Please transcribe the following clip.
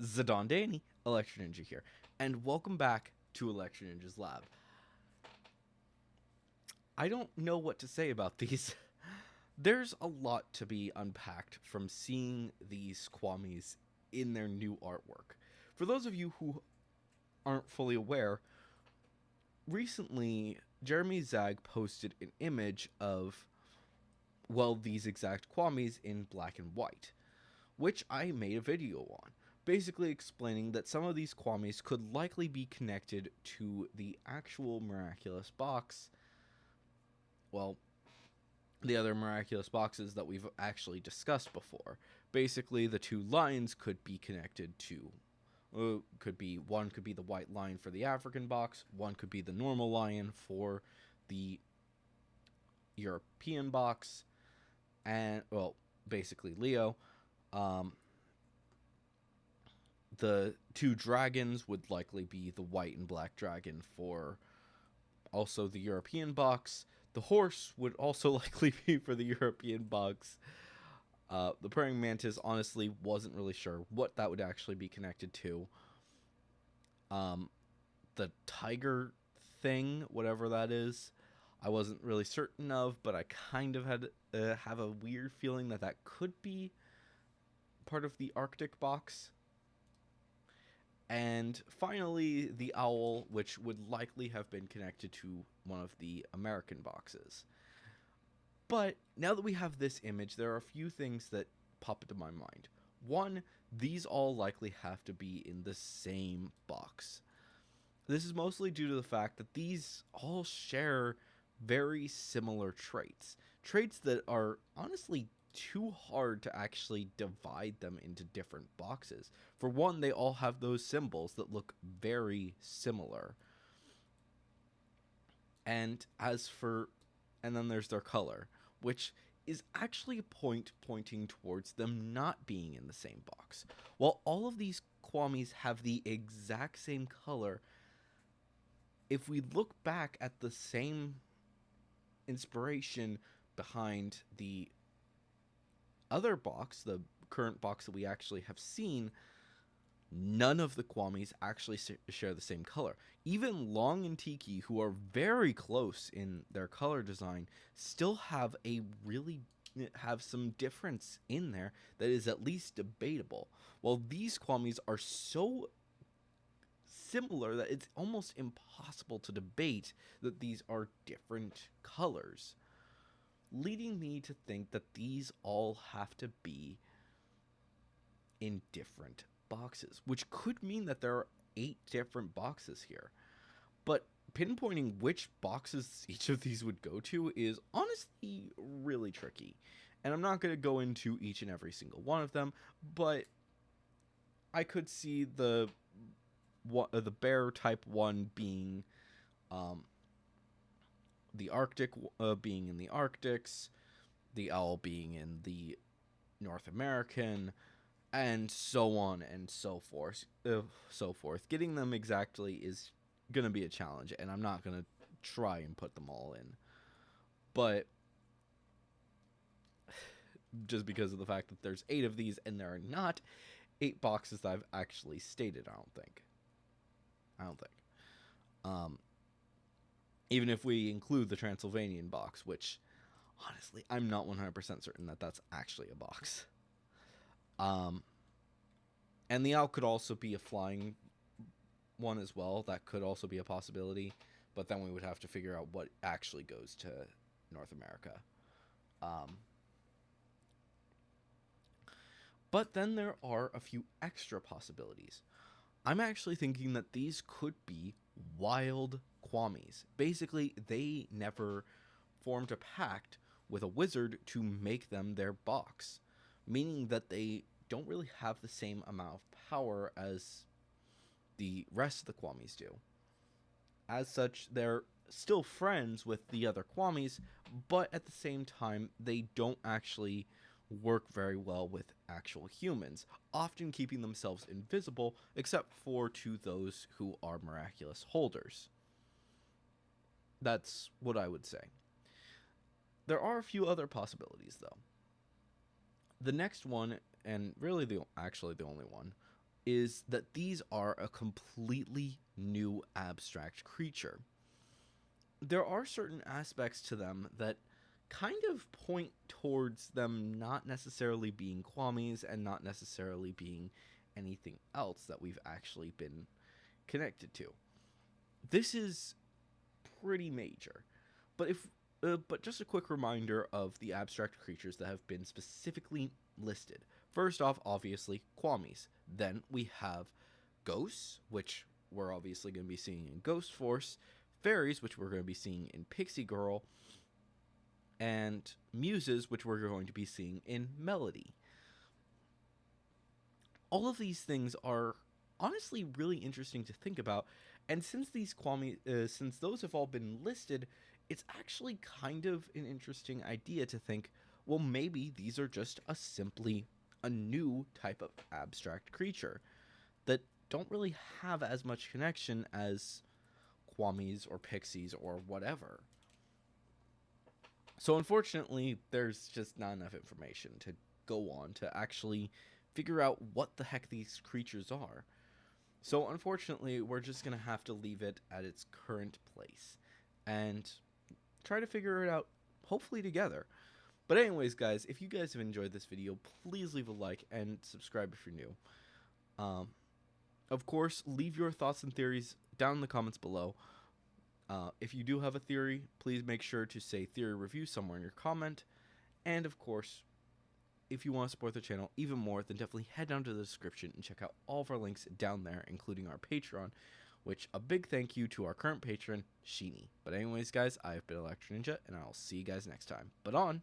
Zidane Danny, Electro Ninja here, and welcome back to Electro Ninja's Lab. I don't know what to say about these. There's a lot to be unpacked from seeing these Kwamis in their new artwork. For those of you who aren't fully aware, recently Jeremy Zag posted an image of, well, these exact Kwamis in black and white, which I made a video on, basically explaining that some of these Kwamis could likely be connected to the actual miraculous box. Well, the other miraculous boxes that we've actually discussed before. Basically, the two lines could be connected to, one could be the white line for the African box, one could be the normal lion for the European box, and, well, basically Leo. The two dragons would likely be the white and black dragon for also the European box. The horse would also likely be for the European box. The praying mantis, honestly, wasn't really sure what that would actually be connected to. The tiger thing, whatever that is, I wasn't really certain of, but I kind of had have a weird feeling that that could be part of the Arctic box. And finally, the owl, which would likely have been connected to one of the American boxes. But now that we have this image, there are a few things that pop into my mind. One, these all likely have to be in the same box. This is mostly due to the fact that these all share very similar traits. Traits that are honestly too hard to actually divide them into different boxes. For one, they all have those symbols that look very similar. And then there's their color, which is actually a point pointing towards them not being in the same box. While all of these Kwamis have the exact same color, if we look back at the same inspiration behind the other box, the current box that we actually have seen, none of the Kwamis actually share the same color. Even Long and Tiki, who are very close in their color design, still have some difference in there that is at least debatable. While these Kwamis are so similar that it's almost impossible to debate that these are different colors, leading me to think that these all have to be in different boxes, which could mean that there are 8 different boxes here. But pinpointing which boxes each of these would go to is honestly really tricky. And I'm not going to go into each and every single one of them, but I could see the bear type 1 being the Arctic, being in the Arctics, the owl being in the North American, and so on and so forth. Getting them exactly is going to be a challenge, and I'm not going to try and put them all in. But just because of the fact that there's 8 of these, and there are not 8 boxes that I've actually stated, I don't think. Even if we include the Transylvanian box, which, honestly, I'm not 100% certain that that's actually a box. And the owl could also be a flying one as well. That could also be a possibility. But then we would have to figure out what actually goes to North America. But then there are a few extra possibilities. I'm actually thinking that these could be wild Kwamis. Basically, they never formed a pact with a wizard to make them their box, meaning that they don't really have the same amount of power as the rest of the Kwamis do. As such, they're still friends with the other Kwamis, but at the same time, they don't actually work very well with actual humans, often keeping themselves invisible except for to those who are miraculous holders. That's what I would say. There are a few other possibilities, though. The next one, and really the only one, is that these are a completely new abstract creature. There are certain aspects to them that kind of point towards them not necessarily being Kwamis and not necessarily being anything else that we've actually been connected to. This is pretty major. But just a quick reminder of the abstract creatures that have been specifically listed. First off, obviously, Kwamis. Then we have ghosts, which we're obviously going to be seeing in Ghost Force, fairies, which we're going to be seeing in Pixie Girl, and muses, which we're going to be seeing in Melody. All of these things are honestly really interesting to think about, and since since those have all been listed, it's actually kind of an interesting idea to think, well, maybe these are just simply a new type of abstract creature that don't really have as much connection as Kwamis or Pixies or whatever. So unfortunately, there's just not enough information to go on to actually figure out what the heck these creatures are. So unfortunately, we're just going to have to leave it at its current place and try to figure it out, hopefully together. But anyways, guys, if you guys have enjoyed this video, please leave a like and subscribe if you're new. Of course, leave your thoughts and theories down in the comments below. If you do have a theory, please make sure to say theory review somewhere in your comment. And of course, if you want to support the channel even more, then definitely head down to the description and check out all of our links down there, including our Patreon, which a big thank you to our current patron, Sheeny. But anyways, guys, I've been Electro Ninja, and I'll see you guys next time. But on!